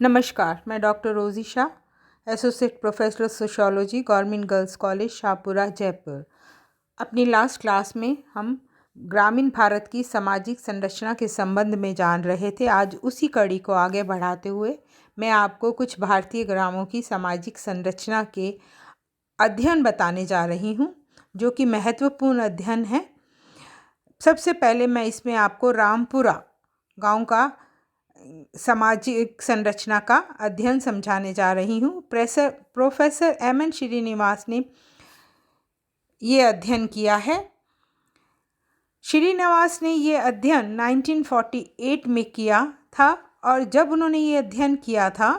नमस्कार, मैं डॉक्टर रोज़ी Shah, associate professor sociology, government girls college Shahpura, Jaipur. अपनी लास्ट क्लास में हम ग्रामीण भारत की सामाजिक संरचना के संबंध में जान रहे थे। आज उसी कड़ी को आगे बढ़ाते हुए मैं आपको कुछ भारतीय ग्रामों की सामाजिक संरचना के अध्ययन बताने जा रही हूँ, जो कि महत्वपूर्ण अध्ययन है। सबसे पहले मैं इसमें आपको रामपुरा गांव का सामाजिक संरचना का अध्ययन समझाने जा रही हूँ। Professor M.N.. श्रीनिवास ने ये अध्ययन किया है। श्रीनिवास ने ये अध्ययन 1948 में किया था, और जब उन्होंने ये अध्ययन किया था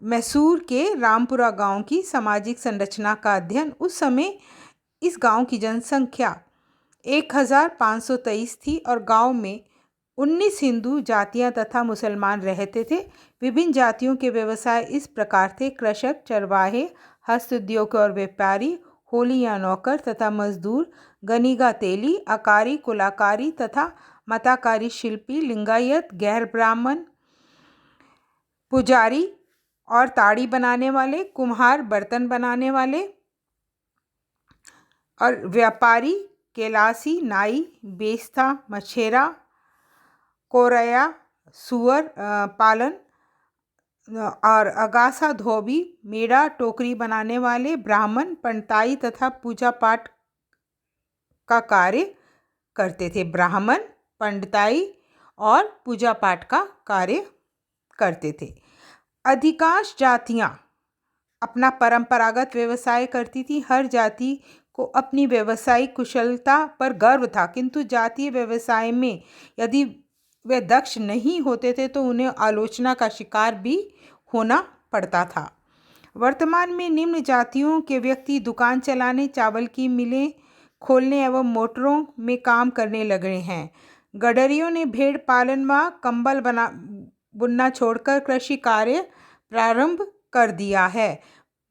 मैसूर के रामपुरा गांव की सामाजिक संरचना का अध्ययन, उस समय इस गांव की जनसंख्या 1523 थी और गांव में 19 हिंदू जातियां तथा मुसलमान रहते थे। विभिन्न जातियों के व्यवसाय इस प्रकार थे: कृषक, चरवाहे, हस्तोद्योग और व्यापारी, होली या नौकर तथा मजदूर, गनीगा तेली, अकारी, कुलाकारी तथा मताकारी, शिल्पी, लिंगायत, गैर ब्राह्मण, पुजारी और ताड़ी बनाने वाले, कुम्हार, बर्तन बनाने वाले और व्यापारी, केलासी, नाई, बेस्ता, मछेरा, कोरया, सुअर पालन और अगासा, धोबी, मेढ़ा, टोकरी बनाने वाले, ब्राह्मण, पंडिताई तथा पूजा पाठ का कार्य करते थे। ब्राह्मण, पंडिताई और पूजा पाठ का कार्य करते थे। अधिकांश जातियां अपना परंपरागत व्यवसाय करती थी। हर जाति को अपनी व्यवसायिक कुशलता पर गर्व था, किंतु जातीय व्यवसाय में यदि वे दक्ष नहीं होते थे तो उन्हें आलोचना का शिकार भी होना पड़ता था। वर्तमान में निम्न जातियों के व्यक्ति दुकान चलाने, चावल की मिलें खोलने एवं मोटरों में काम करने लगे हैं। गडरियों ने भेड़ पालन व कंबल बुनना छोड़कर कृषि कार्य प्रारंभ कर दिया है।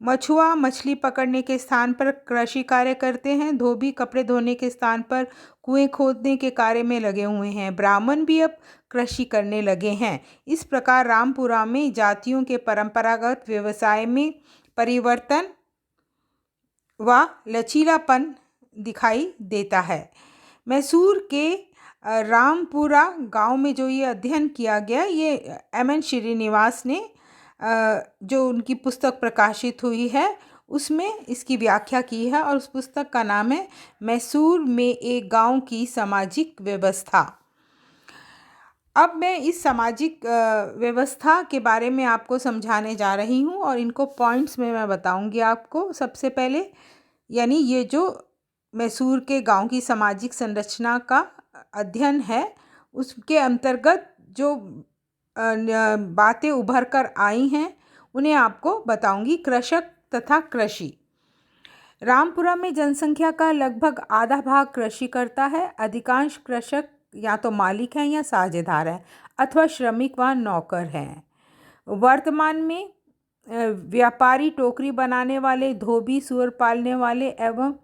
मछुआ मछली पकड़ने के स्थान पर कृषि कार्य करते हैं। धोबी कपड़े धोने के स्थान पर कुएं खोदने के कार्य में लगे हुए हैं। ब्राह्मण भी अब कृषि करने लगे हैं। इस प्रकार रामपुरा में जातियों के परंपरागत व्यवसाय में परिवर्तन व लचीलापन दिखाई देता है। मैसूर के रामपुरा गांव में जो ये अध्ययन किया गया, ये एम.एन. श्रीनिवास ने जो उनकी पुस्तक प्रकाशित हुई है उसमें इसकी व्याख्या की है, और उस पुस्तक का नाम है मैसूर में एक गांव की सामाजिक व्यवस्था। अब मैं इस सामाजिक व्यवस्था के बारे में आपको समझाने जा रही हूं, और इनको पॉइंट्स में मैं बताऊंगी आपको। सबसे पहले यानी ये जो मैसूर के गांव की सामाजिक संरचना का अध्ययन है, उसके अंतर्गत जो बातें उभर कर आई हैं उन्हें आपको बताऊंगी। कृषक तथा कृषि। रामपुरा में जनसंख्या का लगभग आधा भाग कृषि करता है। अधिकांश कृषक या तो मालिक हैं या साझेदार हैं अथवा श्रमिक व नौकर हैं। वर्तमान में व्यापारी, टोकरी बनाने वाले, धोबी, सुअर पालने वाले एवं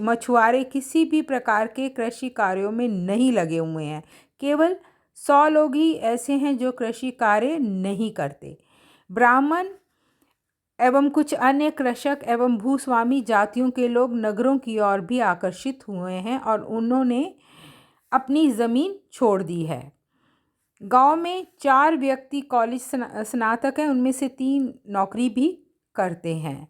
मछुआरे किसी भी प्रकार के कृषि कार्यों में नहीं लगे हुए हैं। केवल 100 लोग ही ऐसे हैं जो कृषि कार्य नहीं करते। ब्राह्मण एवं कुछ अन्य कृषक एवं भूस्वामी जातियों के लोग नगरों की ओर भी आकर्षित हुए हैं और उन्होंने अपनी ज़मीन छोड़ दी है। गांव में 4 व्यक्ति कॉलेज स्नातक हैं, उनमें से 3 नौकरी भी करते हैं।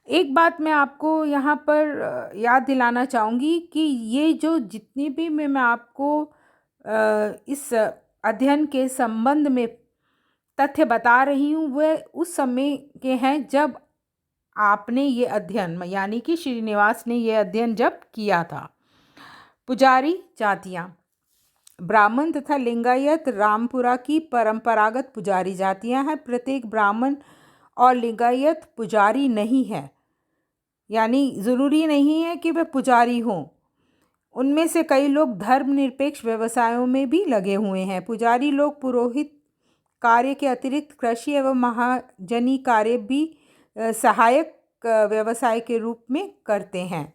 एक बात मैं आपको यहाँ पर याद दिलाना चाहूँगी कि ये जो जितनी भी मैं आपको इस अध्ययन के संबंध में तथ्य बता रही हूँ वह उस समय के हैं जब आपने ये अध्ययन यानी कि श्रीनिवास ने ये अध्ययन जब किया था। पुजारी जातियाँ। ब्राह्मण तथा लिंगायत रामपुरा की परंपरागत पुजारी जातियाँ हैं। प्रत्येक ब्राह्मण और लिंगायत पुजारी नहीं है, यानी ज़रूरी नहीं है कि वे पुजारी हों। उनमें से कई लोग धर्मनिरपेक्ष व्यवसायों में भी लगे हुए हैं। पुजारी लोग पुरोहित कार्य के अतिरिक्त कृषि एवं महाजनी कार्य भी सहायक व्यवसाय के रूप में करते हैं।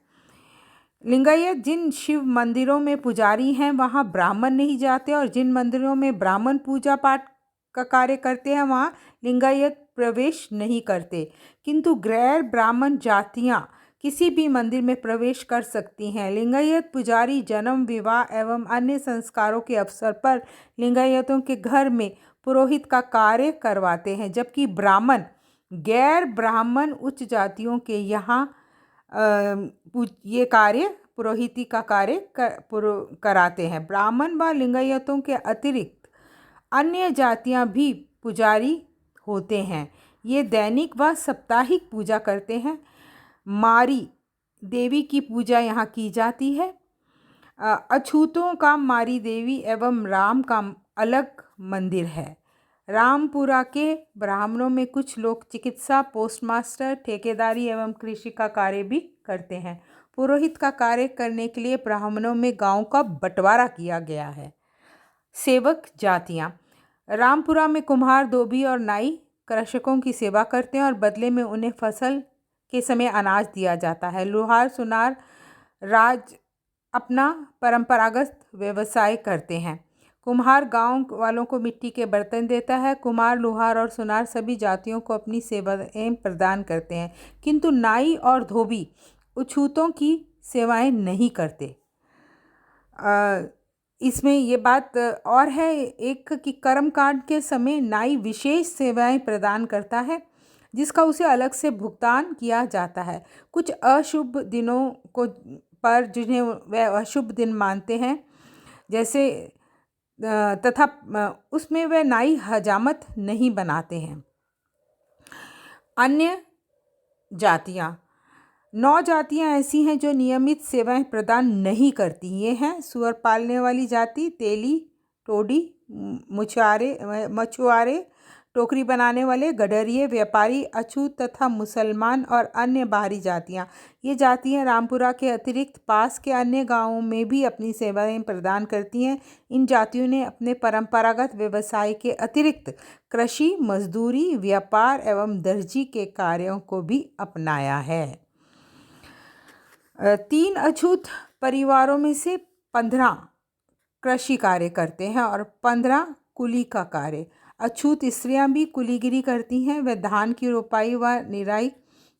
लिंगायत जिन शिव मंदिरों में पुजारी हैं वहाँ ब्राह्मण नहीं जाते, और जिन मंदिरों में ब्राह्मण पूजा पाठ का कार्य करते हैं वहाँ लिंगायत प्रवेश नहीं करते, किंतु गैर ब्राह्मण जातियाँ किसी भी मंदिर में प्रवेश कर सकती हैं। लिंगायत पुजारी जन्म, विवाह एवं अन्य संस्कारों के अवसर पर लिंगायतों के घर में पुरोहित का कार्य करवाते हैं, जबकि ब्राह्मण गैर ब्राह्मण उच्च जातियों के यहाँ ये कार्य पुरोहिती का कार्य कराते हैं। ब्राह्मण व लिंगायतों के अतिरिक्त अन्य जातियां भी पुजारी होते हैं। ये दैनिक व साप्ताहिक पूजा करते हैं। मारी देवी की पूजा यहाँ की जाती है। अछूतों का मारी देवी एवं राम का अलग मंदिर है। रामपुरा के ब्राह्मणों में कुछ लोग चिकित्सा, पोस्टमास्टर, ठेकेदारी एवं कृषि का कार्य भी करते हैं। पुरोहित का कार्य करने के लिए ब्राह्मणों में गांव का बंटवारा किया गया है। सेवक जातियां रामपुरा में कुम्हार, धोबी और नाई कृषकों की सेवा करते हैं और बदले में उन्हें फसल के समय अनाज दिया जाता है। लोहार, सुनार राज अपना परंपरागत व्यवसाय करते हैं। कुम्हार गांव वालों को मिट्टी के बर्तन देता है। कुम्हार, लोहार और सुनार सभी जातियों को अपनी सेवाएं प्रदान करते हैं, किंतु नाई और धोबी अछूतों की सेवाएं नहीं करते। इसमें ये बात और है एक कि कर्मकांड के समय नाई विशेष सेवाएं प्रदान करता है, जिसका उसे अलग से भुगतान किया जाता है। कुछ अशुभ दिनों को पर जिन्हें वह अशुभ दिन मानते हैं, जैसे तथा उसमें वह नाई हजामत नहीं बनाते हैं। अन्य जातियां 9 जातियां ऐसी हैं जो नियमित सेवाएं प्रदान नहीं करती। ये हैं सुअर पालने वाली जाति, तेली, टोडी, मछुआरे, टोकरी बनाने वाले, गडरिये, व्यापारी, अछूत तथा मुसलमान और अन्य बाहरी जातियां। ये जातियां रामपुरा के अतिरिक्त पास के अन्य गांवों में भी अपनी सेवाएं प्रदान करती हैं। इन जातियों ने अपने परंपरागत व्यवसाय के अतिरिक्त कृषि, मजदूरी, व्यापार एवं दर्जी के कार्यों को भी अपनाया है। 3 अछूत परिवारों में से 15 कृषि कार्य करते हैं और 15 कुली का कार्य। अछूत स्त्रियां भी कुलीगिरी करती हैं। वे धान की रोपाई व निराई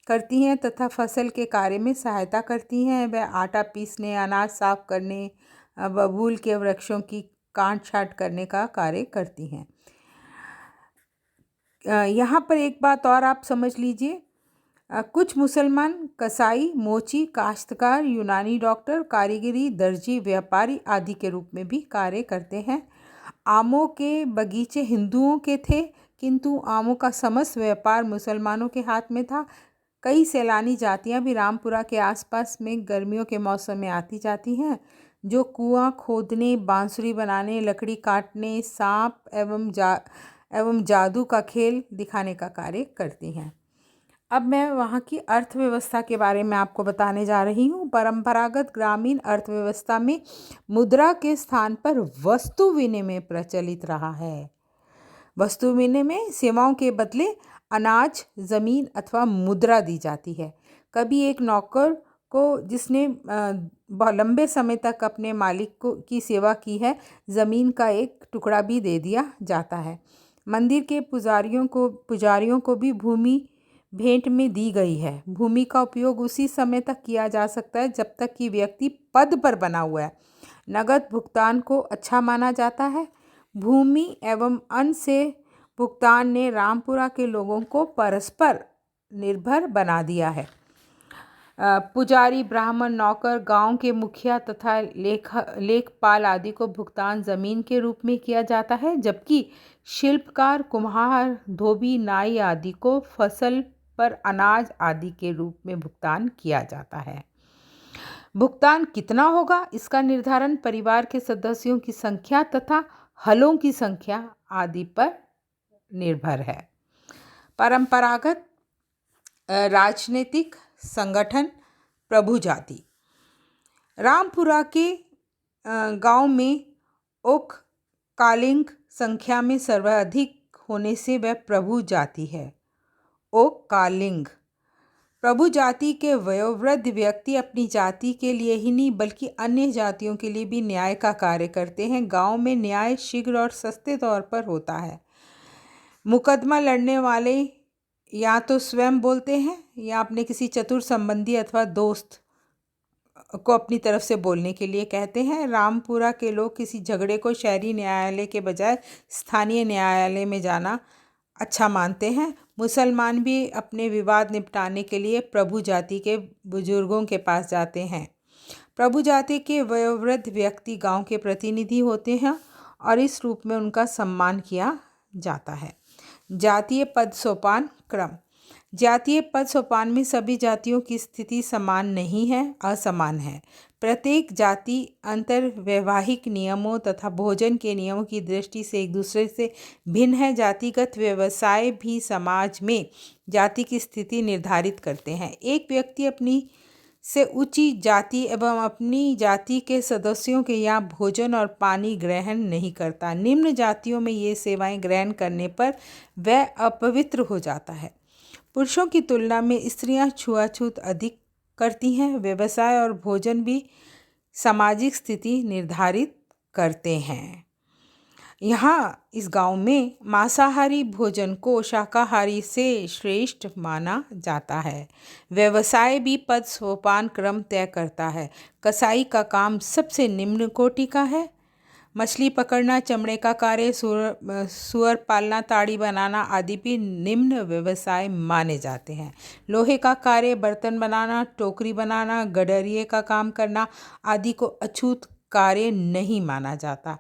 करती हैं तथा फसल के कार्य में सहायता करती हैं। वे आटा पीसने, अनाज साफ करने, बबूल के वृक्षों की काट छांट करने का कार्य करती हैं। यहाँ पर एक बात और आप समझ लीजिए, कुछ मुसलमान कसाई, मोची, काश्तकार, यूनानी डॉक्टर, कारीगरी, दर्जी, व्यापारी आदि के रूप में भी कार्य करते हैं। आमों के बगीचे हिंदुओं के थे, किंतु आमों का समस्त व्यापार मुसलमानों के हाथ में था। कई सैलानी जातियां भी रामपुरा के आसपास में गर्मियों के मौसम में आती जाती हैं, जो कुआं खोदने, बांसुरी बनाने, लकड़ी काटने, सांप एवं जादू का खेल दिखाने का कार्य करती हैं। अब मैं वहाँ की अर्थव्यवस्था के बारे में आपको बताने जा रही हूँ। परंपरागत ग्रामीण अर्थव्यवस्था में मुद्रा के स्थान पर वस्तु विनिमय प्रचलित रहा है। वस्तु विनिमय सेवाओं के बदले अनाज, जमीन अथवा मुद्रा दी जाती है। कभी एक नौकर को जिसने लंबे समय तक अपने मालिक की सेवा की है, जमीन का एक टुकड़ा भी दे दिया जाता है। मंदिर के पुजारियों को भी भूमि भेंट में दी गई है। भूमि का उपयोग उसी समय तक किया जा सकता है जब तक कि व्यक्ति पद पर बना हुआ है। नगद भुगतान को अच्छा माना जाता है। भूमि एवं अन्न से भुगतान ने रामपुरा के लोगों को परस्पर निर्भर बना दिया है। पुजारी, ब्राह्मण, नौकर, गांव के मुखिया तथा लेखपाल आदि को भुगतान जमीन के रूप में किया जाता है, जबकि शिल्पकार, कुम्हार, धोबी, नाई आदि को फसल पर अनाज आदि के रूप में भुगतान किया जाता है। भुगतान कितना होगा, इसका निर्धारण परिवार के सदस्यों की संख्या तथा हलों की संख्या आदि पर निर्भर है। परंपरागत राजनीतिक संगठन प्रभु जाति। रामपुरा के गांव में ओक कालिंग संख्या में सर्वाधिक होने से वह प्रभु जाति है। ओक कालिंग प्रभु जाति के वयोवृद्ध व्यक्ति अपनी जाति के लिए ही नहीं बल्कि अन्य जातियों के लिए भी न्याय का कार्य करते हैं। गांव में न्याय शीघ्र और सस्ते तौर पर होता है। मुकदमा लड़ने वाले या तो स्वयं बोलते हैं या अपने किसी चतुर संबंधी अथवा दोस्त को अपनी तरफ से बोलने के लिए कहते हैं। रामपुरा के लोग किसी झगड़े को शहरी न्यायालय के बजाय स्थानीय न्यायालय में जाना अच्छा मानते हैं। मुसलमान भी अपने विवाद निपटाने के लिए प्रभु जाति के बुजुर्गों के पास जाते हैं। प्रभु जाति के वयोवृद्ध व्यक्ति गांव के प्रतिनिधि होते हैं और इस रूप में उनका सम्मान किया जाता है। जातीय पद सोपान क्रम। जातीय पद सोपान में सभी जातियों की स्थिति समान नहीं है, असमान है। प्रत्येक जाति अंतर्वैवाहिक नियमों तथा भोजन के नियमों की दृष्टि से एक दूसरे से भिन्न है। जातिगत व्यवसाय भी समाज में जाति की स्थिति निर्धारित करते हैं। एक व्यक्ति अपनी से ऊंची जाति एवं अपनी जाति के सदस्यों के यहाँ भोजन और पानी ग्रहण नहीं करता। निम्न जातियों में ये सेवाएं ग्रहण करने पर वह अपवित्र हो जाता है। पुरुषों की तुलना में स्त्रियां छुआछूत अधिक करती हैं। व्यवसाय और भोजन भी सामाजिक स्थिति निर्धारित करते हैं। यहाँ इस गांव में मांसाहारी भोजन को शाकाहारी से श्रेष्ठ माना जाता है। व्यवसाय भी पद सोपान क्रम तय करता है। कसाई का काम सबसे निम्न कोटि का है। मछली पकड़ना, चमड़े का कार्य, सुअर पालना, ताड़ी बनाना आदि भी निम्न व्यवसाय माने जाते हैं। लोहे का कार्य, बर्तन बनाना, टोकरी बनाना, गडरिये का काम करना आदि को अछूत कार्य नहीं माना जाता।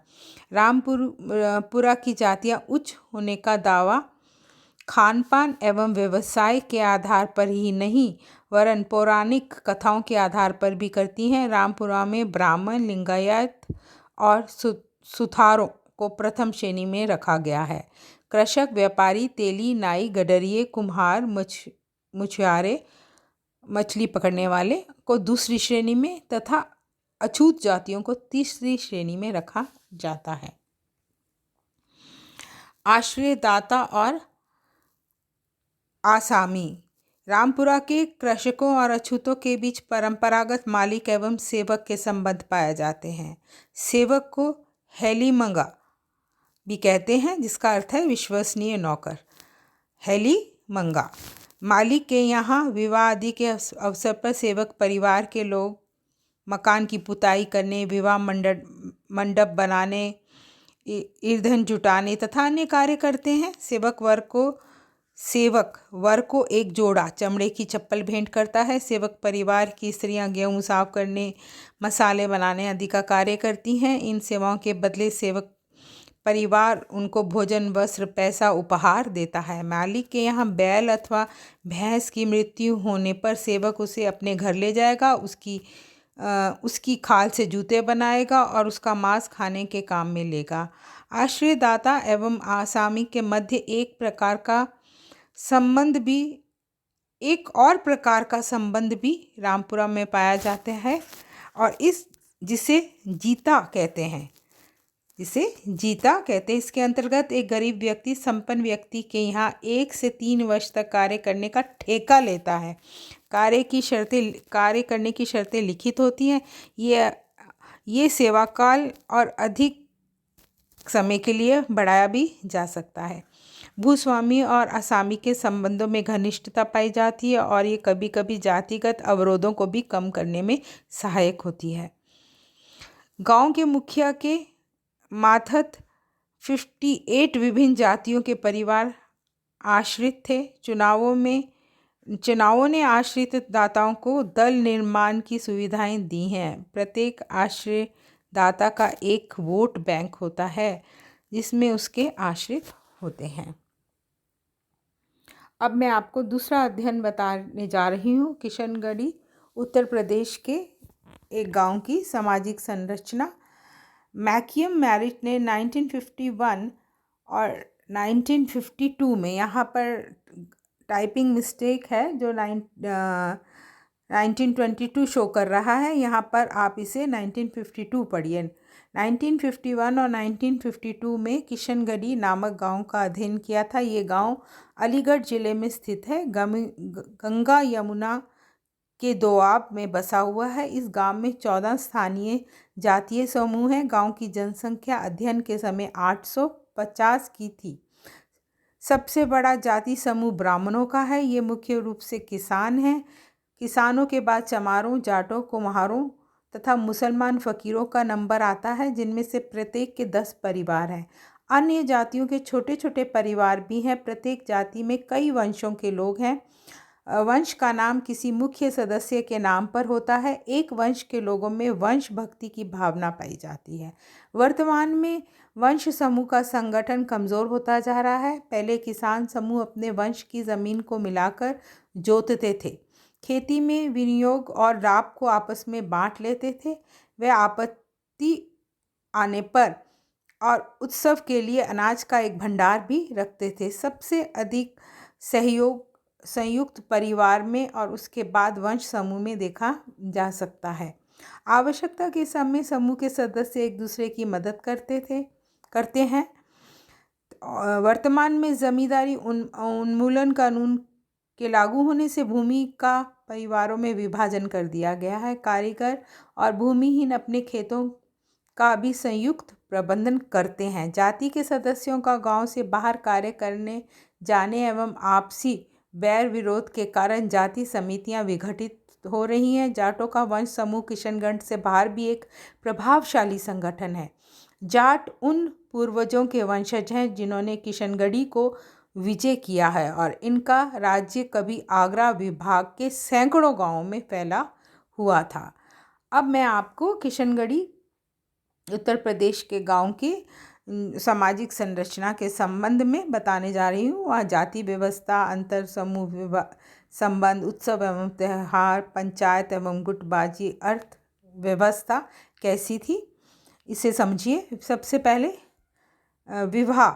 रामपुरा की जातियां उच्च होने का दावा खान पान एवं व्यवसाय के आधार पर ही नहीं वरन पौराणिक कथाओं के आधार पर भी करती हैं। रामपुरा में ब्राह्मण, लिंगायत और सुथारों को प्रथम श्रेणी में रखा गया है। कृषक, व्यापारी, तेली, नाई, गडरिये, कुम्हार, मछुआरे, मछली पकड़ने वाले को दूसरी श्रेणी में तथा अछूत जातियों को तीसरी श्रेणी में रखा जाता है। आश्रयदाता और आसामी। रामपुरा के कृषकों और अछूतों के बीच परंपरागत मालिक एवं सेवक के संबंध पाए जाते हैं। सेवक को हेलीमंगा भी कहते हैं, जिसका अर्थ है विश्वसनीय नौकर। हेलीमंगा मालिक के यहाँ विवाह आदि के अवसर पर सेवक परिवार के लोग मकान की पुताई करने, विवाह मंडप बनाने, ईंधन जुटाने तथा अन्य कार्य करते हैं। सेवक वर को एक जोड़ा चमड़े की चप्पल भेंट करता है। सेवक परिवार की स्त्रियां गेहूं साफ करने, मसाले बनाने आदि का कार्य करती हैं। इन सेवाओं के बदले सेवक परिवार उनको भोजन, वस्त्र, पैसा उपहार देता है। मालिक के यहाँ बैल अथवा भैंस की मृत्यु होने पर सेवक उसे अपने घर ले जाएगा, उसकी खाल से जूते बनाएगा और उसका मांस खाने के काम में लेगा। आश्रयदाता एवं आसामी के मध्य एक और प्रकार का संबंध भी रामपुरा में पाया जाता है और जिसे जीता कहते हैं। इसके अंतर्गत एक गरीब व्यक्ति संपन्न व्यक्ति के यहाँ 1 से 3 वर्ष तक कार्य करने का ठेका लेता है। कार्य करने की शर्तें लिखित होती हैं। ये सेवा काल और अधिक समय के लिए बढ़ाया भी जा सकता है। भूस्वामी और आसामी के संबंधों में घनिष्ठता पाई जाती है और ये कभी कभी जातिगत अवरोधों को भी कम करने में सहायक होती है। गांव के मुखिया के मातहत 58 विभिन्न जातियों के परिवार आश्रित थे। चुनावों ने आश्रित दाताओं को दल निर्माण की सुविधाएं दी हैं। प्रत्येक आश्रित दाता का एक वोट बैंक होता है जिसमें उसके आश्रित होते हैं। अब मैं आपको दूसरा अध्ययन बताने जा रही हूँ। किशनगढ़ी उत्तर प्रदेश के एक गांव की सामाजिक संरचना। मैकियम मैरिट ने 1951 और 1952 में, यहाँ पर टाइपिंग मिस्टेक है जो 1922 शो कर रहा है, यहाँ पर आप इसे 1952 पढ़िए। 1951 और 1952 में किशनगढ़ी नामक गांव का अध्ययन किया था। ये गांव अलीगढ़ जिले में स्थित है। गंगा यमुना के दोआब में बसा हुआ है। इस गांव में 14 स्थानीय जातीय समूह हैं। गांव की जनसंख्या अध्ययन के समय 850 की थी। सबसे बड़ा जाति समूह ब्राह्मणों का है। ये मुख्य रूप से किसान हैं। किसानों के बाद चमारों, जाटों, कुम्हारों तथा मुसलमान फ़कीरों का नंबर आता है, जिनमें से प्रत्येक के 10 परिवार हैं। अन्य जातियों के छोटे छोटे परिवार भी हैं। प्रत्येक जाति में कई वंशों के लोग हैं। वंश का नाम किसी मुख्य सदस्य के नाम पर होता है। एक वंश के लोगों में वंश भक्ति की भावना पाई जाती है। वर्तमान में वंश समूह का संगठन कमज़ोर होता जा रहा है। पहले किसान समूह अपने वंश की ज़मीन को मिलाकर जोतते थे, खेती में विनियोग और राब को आपस में बांट लेते थे। वे आपत्ति आने पर और उत्सव के लिए अनाज का एक भंडार भी रखते थे। सबसे अधिक सहयोग संयुक्त परिवार में और उसके बाद वंश समूह में देखा जा सकता है। आवश्यकता के समय समूह के सदस्य एक दूसरे की मदद करते हैं। वर्तमान में जमींदारी उन्मूलन कानून के लागू होने से भूमि का परिवारों में विभाजन कर दिया गया है। कारीगर और भूमिहीन अपने खेतों का भी संयुक्त प्रबंधन करते हैं। जाति के सदस्यों का गांव से बाहर कार्य करने जाने एवं आपसी बैर विरोध के कारण जाति समितियां विघटित हो रही हैं। जाटों का वंश समूह किशनगढ़ से बाहर भी एक प्रभावशाली संगठन है। जाट उन पूर्वजों के वंशज हैं जिन्होंने किशनगढ़ी को विजय किया है और इनका राज्य कभी आगरा विभाग के सैकड़ों गांवों में फैला हुआ था। अब मैं आपको किशनगढ़ी उत्तर प्रदेश के गांव की सामाजिक संरचना के संबंध में बताने जा रही हूँ। वहाँ जाति व्यवस्था, अंतर समूह संबंध, उत्सव एवं त्यौहार, पंचायत एवं गुटबाजी, अर्थ व्यवस्था कैसी थी, इसे समझिए। सबसे पहले विवाह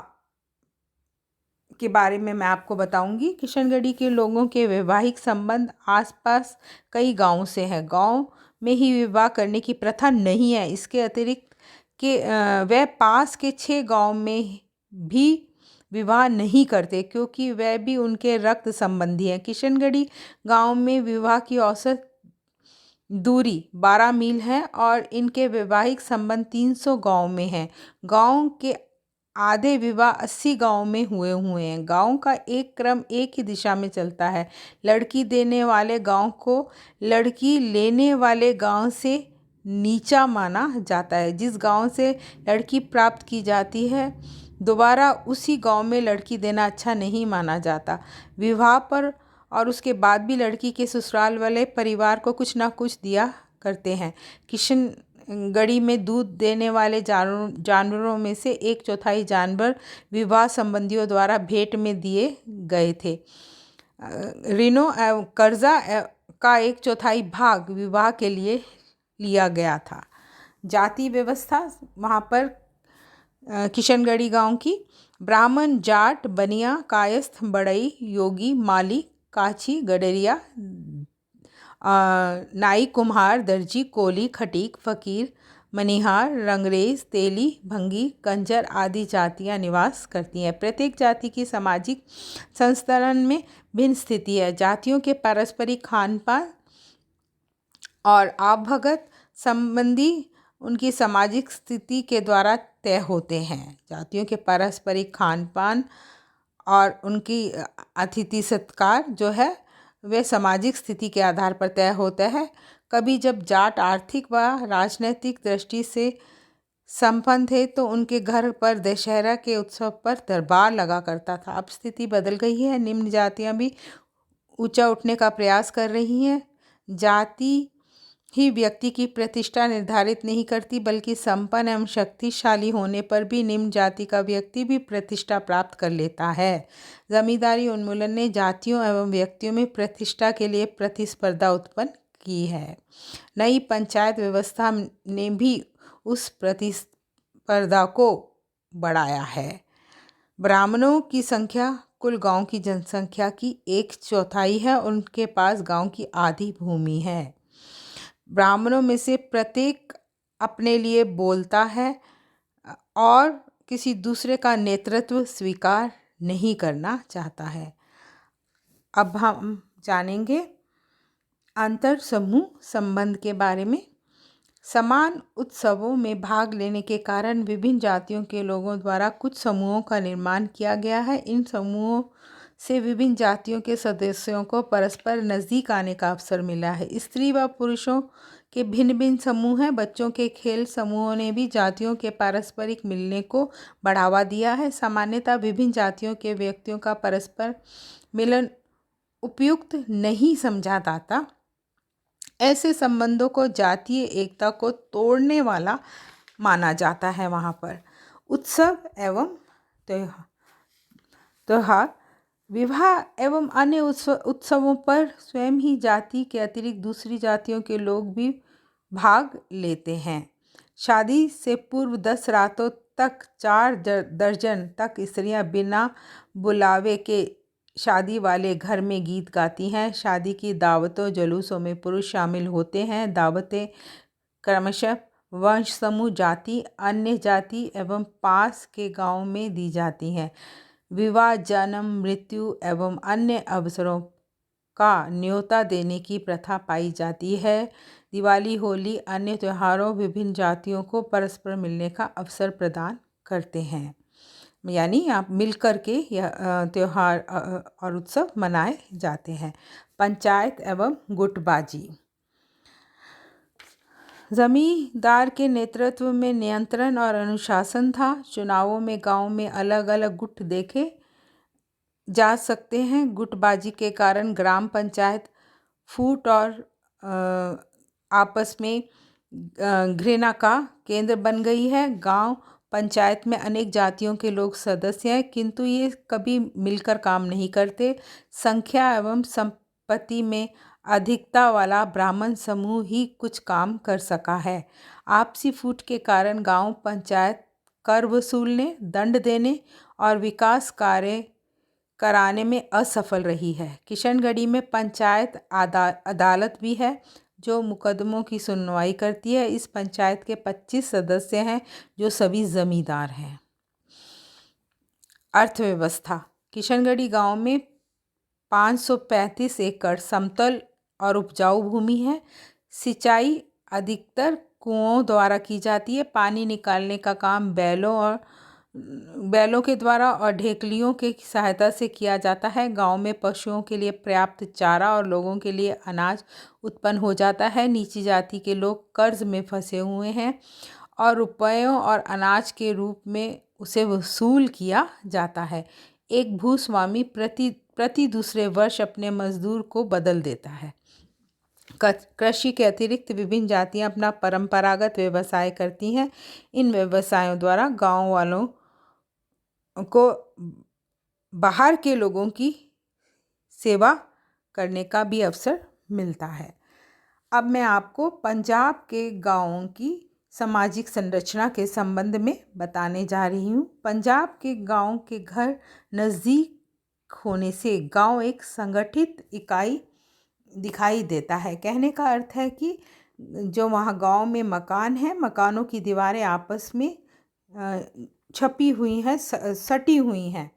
के बारे में मैं आपको बताऊंगी। किशनगढ़ी के लोगों के वैवाहिक संबंध आसपास कई गांवों से हैं। गांव में ही विवाह करने की प्रथा नहीं है। इसके अतिरिक्त वे पास के 6 गांव में भी विवाह नहीं करते, क्योंकि वे भी उनके रक्त संबंधी हैं। किशनगढ़ी गांव में विवाह की औसत दूरी 12 मील है और इनके वैवाहिक संबंध 300 गांव में हैं। गांव के आधे विवाह 80 गांव में हुए हैं। गांव का एक क्रम एक ही दिशा में चलता है। लड़की देने वाले गांव को लड़की लेने वाले गांव से नीचा माना जाता है। जिस गांव से लड़की प्राप्त की जाती है, दोबारा उसी गांव में लड़की देना अच्छा नहीं माना जाता। विवाह पर और उसके बाद भी लड़की के ससुराल वाले परिवार को कुछ ना कुछ दिया करते हैं। किशनगढ़ी में दूध देने वाले जानवरों में से 1/4 जानवर विवाह संबंधियों द्वारा भेंट में दिए गए थे। ऋणों एवं कर्जा का 1/4 भाग विवाह के लिए लिया गया था। जाति व्यवस्था वहाँ पर किशनगढ़ी गांव की ब्राह्मण, जाट, बनिया, कायस्थ, बढ़ई, योगी, माली, काछी, गडरिया, नाई, कुम्हार, दर्जी, कोली, खटीक, फकीर, मनिहार, रंगरेज, तेली, भंगी, कंजर आदि जातियां निवास करती हैं। प्रत्येक जाति की सामाजिक संस्तरण में भिन्न स्थिति है। जातियों के पारस्परिक खान पान और आवभगत संबंधी उनकी सामाजिक स्थिति के द्वारा तय होते हैं। जातियों के पारस्परिक खान पान और उनकी अतिथि सत्कार जो है वे सामाजिक स्थिति के आधार पर तय होता है। कभी जब जाट आर्थिक व राजनीतिक दृष्टि से संपन्न थे तो उनके घर पर दशहरा के उत्सव पर दरबार लगा करता था। अब स्थिति बदल गई है। निम्न जातियां भी ऊंचा उठने का प्रयास कर रही हैं। जाति ही व्यक्ति की प्रतिष्ठा निर्धारित नहीं करती, बल्कि संपन्न एवं शक्तिशाली होने पर भी निम्न जाति का व्यक्ति भी प्रतिष्ठा प्राप्त कर लेता है। जमींदारी उन्मूलन ने जातियों एवं व्यक्तियों में प्रतिष्ठा के लिए प्रतिस्पर्धा उत्पन्न की है। नई पंचायत व्यवस्था ने भी उस प्रतिस्पर्धा को बढ़ाया है। ब्राह्मणों की संख्या कुल गांव की जनसंख्या की 1/4 है। उनके पास गांव की आधी भूमि है। ब्राह्मणों में से प्रत्येक अपने लिए बोलता है और किसी दूसरे का नेतृत्व स्वीकार नहीं करना चाहता है। अब हम जानेंगे अंतर समूह संबंध के बारे में। समान उत्सवों में भाग लेने के कारण विभिन्न जातियों के लोगों द्वारा कुछ समूहों का निर्माण किया गया है। इन समूहों से विभिन्न जातियों के सदस्यों को परस्पर नज़दीक आने का अवसर मिला है। स्त्री व पुरुषों के भिन्न भिन्न समूह हैं। बच्चों के खेल समूहों ने भी जातियों के पारस्परिक मिलने को बढ़ावा दिया है। सामान्यतः विभिन्न जातियों के व्यक्तियों का परस्पर मिलन उपयुक्त नहीं समझा जाता। ऐसे संबंधों को जातीय एकता को तोड़ने वाला माना जाता है। वहाँ पर उत्सव एवं त्योहार, विवाह एवं अन्य उत्सवों पर स्वयं ही जाति के अतिरिक्त दूसरी जातियों के लोग भी भाग लेते हैं। शादी से पूर्व 10 रातों तक 4 दर्जन तक स्त्रियां बिना बुलावे के शादी वाले घर में गीत गाती हैं। शादी की दावतों जुलूसों में पुरुष शामिल होते हैं। दावतें क्रमशः वंश समूह, जाति, अन्य जाति एवं पास के गांव में दी जाती हैं। विवाह, जन्म, मृत्यु एवं अन्य अवसरों का न्योता देने की प्रथा पाई जाती है। दिवाली, होली, अन्य त्योहारों विभिन्न जातियों को परस्पर मिलने का अवसर प्रदान करते हैं। यानी आप मिलकर के यह त्योहार और उत्सव मनाए जाते हैं। पंचायत एवं गुटबाजी, जमींदार के नेतृत्व में नियंत्रण और अनुशासन था। चुनावों में गांव में अलग अलग गुट देखे जा सकते हैं। गुटबाजी के कारण ग्राम पंचायत फूट और आपस में घृणा का केंद्र बन गई है। गांव पंचायत में अनेक जातियों के लोग सदस्य हैं, किंतु ये कभी मिलकर काम नहीं करते। संख्या एवं संपत्ति में अधिकता वाला ब्राह्मण समूह ही कुछ काम कर सका है। आपसी फूट के कारण गांव पंचायत कर वसूलने, दंड देने और विकास कार्य कराने में असफल रही है। किशनगढ़ी में पंचायत अदालत भी है जो मुकदमों की सुनवाई करती है। इस पंचायत के 25 सदस्य हैं जो सभी जमींदार हैं। अर्थव्यवस्था, किशनगढ़ी गांव में 535 एकड़ समतल और उपजाऊ भूमि है। सिंचाई अधिकतर कुओं द्वारा की जाती है। पानी निकालने का काम बैलों के द्वारा और ढेकलियों की सहायता से किया जाता है। गांव में पशुओं के लिए पर्याप्त चारा और लोगों के लिए अनाज उत्पन्न हो जाता है। नीची जाति के लोग कर्ज में फंसे हुए हैं और रुपयों और अनाज के रूप में उसे वसूल किया जाता है। एक भूस्वामी प्रति दूसरे वर्ष अपने मजदूर को बदल देता है। कृषि के अतिरिक्त विभिन्न जातियां अपना परंपरागत व्यवसाय करती हैं। इन व्यवसायों द्वारा गांव वालों को बाहर के लोगों की सेवा करने का भी अवसर मिलता है। अब मैं आपको पंजाब के गांवों की सामाजिक संरचना के संबंध में बताने जा रही हूँ। पंजाब के गांव के घर नज़दीक होने से गांव एक संगठित इकाई दिखाई देता है। कहने का अर्थ है कि जो वहाँ गांव में मकान हैं, मकानों की दीवारें आपस में छपी हुई हैं, सटी हुई हैं,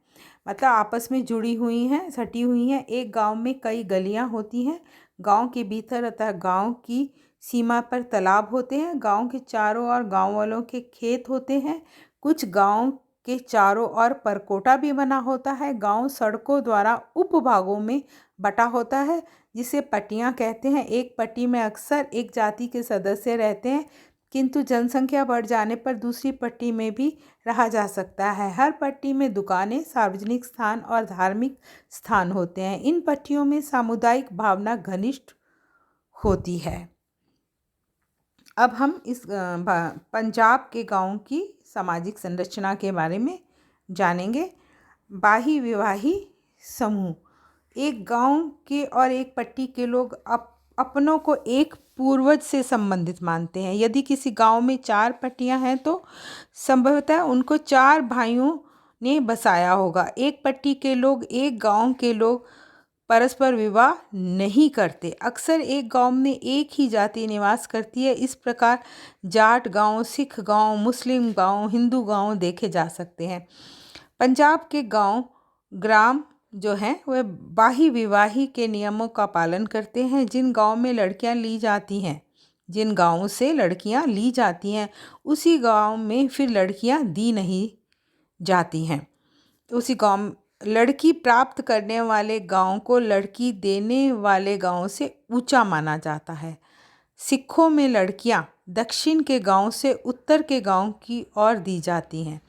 मतलब आपस में जुड़ी हुई हैं, सटी हुई हैं। एक गांव में कई गलियां होती हैं। गांव के भीतर अतः गांव की सीमा पर तालाब होते हैं। गांव के चारों ओर गांव वालों के खेत होते हैं। कुछ गांव के चारों ओर परकोटा भी बना होता है। गांव सड़कों द्वारा उपभागों में बटा होता है जिसे पट्टियां कहते हैं। एक पट्टी में अक्सर एक जाति के सदस्य रहते हैं, किंतु जनसंख्या बढ़ जाने पर दूसरी पट्टी में भी रहा जा सकता है। हर पट्टी में दुकानें, सार्वजनिक स्थान और धार्मिक स्थान होते हैं। इन पट्टियों में सामुदायिक भावना घनिष्ठ होती है। अब हम इस पंजाब के गांव की सामाजिक संरचना के बारे में जानेंगे। बाही विवाही समूह, एक गांव के और एक पट्टी के लोग अपनों को एक पूर्वज से संबंधित मानते हैं। यदि किसी गांव में 4 पट्टियां हैं तो संभवतः उनको 4 भाइयों ने बसाया होगा। एक पट्टी के लोग, एक गांव के लोग परस्पर विवाह नहीं करते। अक्सर एक गांव में एक ही जाति निवास करती है। इस प्रकार जाट गांव, सिख गांव, मुस्लिम गांव, हिंदू गांव देखे जा सकते हैं। पंजाब के गांव ग्राम जो हैं वह बाही विवाही के नियमों का पालन करते हैं। जिन गांव में लड़कियां ली जाती हैं, जिन गाँवों से लड़कियां ली जाती हैं उसी गांव में फिर लड़कियां दी नहीं जाती हैं। उसी गांव लड़की प्राप्त करने वाले गांव को लड़की देने वाले गांव से ऊंचा माना जाता है। सिखों में लड़कियां दक्षिण के गांव से उत्तर के गांव की ओर दी जाती हैं।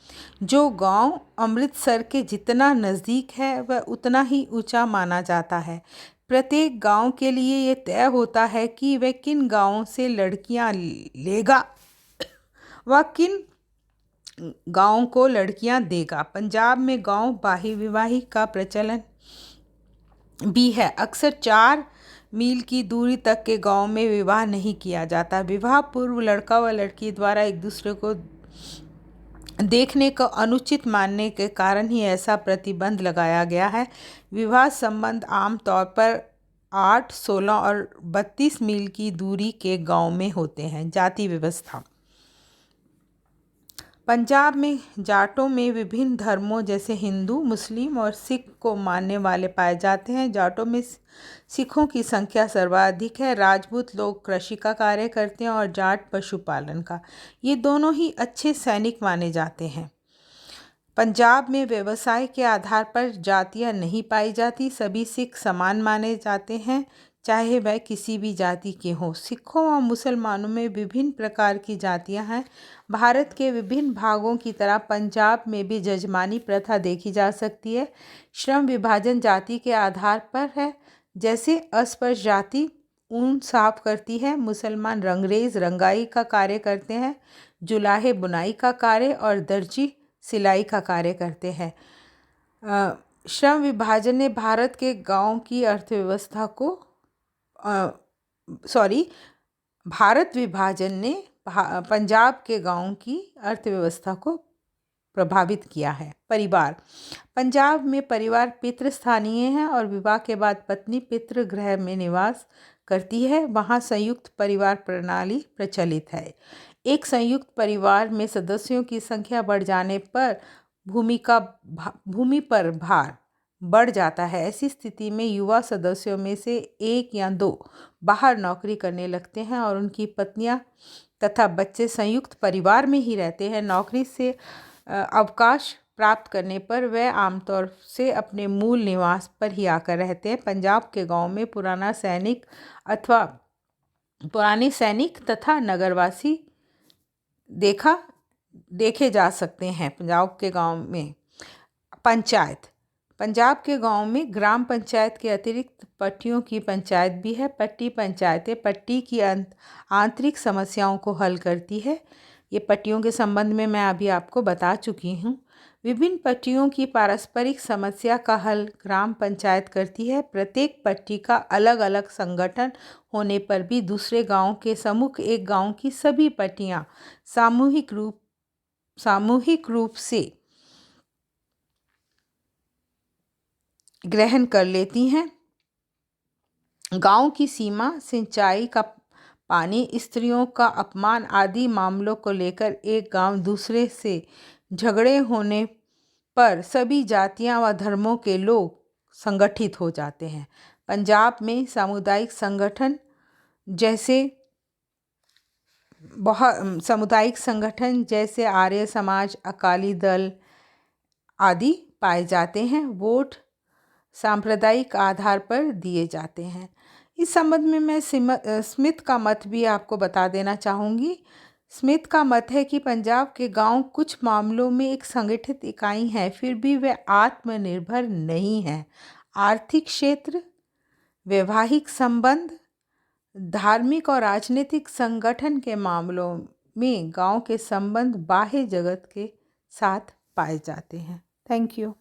जो गांव अमृतसर के जितना नज़दीक है वह उतना ही ऊंचा माना जाता है। प्रत्येक गांव के लिए ये तय होता है कि वह किन गांवों से लड़कियां लेगा व किन गांव को लड़कियां देगा। पंजाब में गांव बाह्य विवाह का प्रचलन भी है। अक्सर 4 मील की दूरी तक के गांव में विवाह नहीं किया जाता। विवाह पूर्व लड़का व लड़की द्वारा एक दूसरे को देखने को अनुचित मानने के कारण ही ऐसा प्रतिबंध लगाया गया है। विवाह संबंध आमतौर पर 8, 16 और 32 मील की दूरी के गांव में होते हैं। जाति व्यवस्था पंजाब में जाटों में विभिन्न धर्मों जैसे हिंदू, मुस्लिम और सिख को मानने वाले पाए जाते हैं। जाटों में सिखों की संख्या सर्वाधिक है। राजपूत लोग कृषि का कार्य करते हैं और जाट पशुपालन का। ये दोनों ही अच्छे सैनिक माने जाते हैं। पंजाब में व्यवसाय के आधार पर जातियां नहीं पाई जाती। सभी सिख समान माने जाते हैं, चाहे वह किसी भी जाति के हों। सिखों और मुसलमानों में विभिन्न प्रकार की जातियां हैं। भारत के विभिन्न भागों की तरह पंजाब में भी जजमानी प्रथा देखी जा सकती है। श्रम विभाजन जाति के आधार पर है। जैसे अस्पृश्य जाति ऊन साफ करती है, मुसलमान रंगरेज रंगाई का कार्य करते हैं, जुलाहे बुनाई का कार्य और दर्जी सिलाई का कार्य करते हैं। श्रम विभाजन ने भारत के गांव की अर्थव्यवस्था को भारत विभाजन ने पंजाब के गांव की अर्थव्यवस्था को प्रभावित किया है। परिवार पंजाब में परिवार पितृस्थानीय है और विवाह के बाद पत्नी पितृगृह में निवास करती है। वहाँ संयुक्त परिवार प्रणाली प्रचलित है। एक संयुक्त परिवार में सदस्यों की संख्या बढ़ जाने पर भूमि पर भार बढ़ जाता है। ऐसी स्थिति में युवा सदस्यों में से 1 या 2 बाहर नौकरी करने लगते हैं और उनकी पत्नियां तथा बच्चे संयुक्त परिवार में ही रहते हैं। नौकरी से अवकाश प्राप्त करने पर वे आमतौर से अपने मूल निवास पर ही आकर रहते हैं। पंजाब के गांव में पुराने सैनिक तथा नगरवासी देखे जा सकते हैं। पंजाब के गांव में पंजाब के गांव में ग्राम पंचायत के अतिरिक्त पट्टियों की पंचायत भी है। पट्टी पंचायतें पट्टी की आंतरिक समस्याओं को हल करती है। ये पट्टियों के संबंध में मैं अभी आपको बता चुकी हूँ। विभिन्न पट्टियों की पारस्परिक समस्या का हल ग्राम पंचायत करती है। प्रत्येक पट्टी का अलग अलग संगठन होने पर भी दूसरे गांव के सम्मुख एक गांव की सभी पट्टियाँ सामूहिक रूप से ग्रहण कर लेती हैं। गांव की सीमा, सिंचाई का पानी, स्त्रियों का अपमान आदि मामलों को लेकर एक गांव दूसरे से झगड़े होने पर सभी जातियां व धर्मों के लोग संगठित हो जाते हैं। पंजाब में सामुदायिक संगठन जैसे आर्य समाज, अकाली दल आदि पाए जाते हैं। वोट सांप्रदायिक आधार पर दिए जाते हैं। इस संबंध में मैं स्मिथ का मत भी आपको बता देना चाहूँगी। स्मिथ का मत है कि पंजाब के गांव कुछ मामलों में एक संगठित इकाई हैं, फिर भी वे आत्मनिर्भर नहीं हैं। आर्थिक क्षेत्र, वैवाहिक संबंध, धार्मिक और राजनीतिक संगठन के मामलों में गांव के संबंध बाह्य जगत के साथ पाए जाते हैं। Thank you.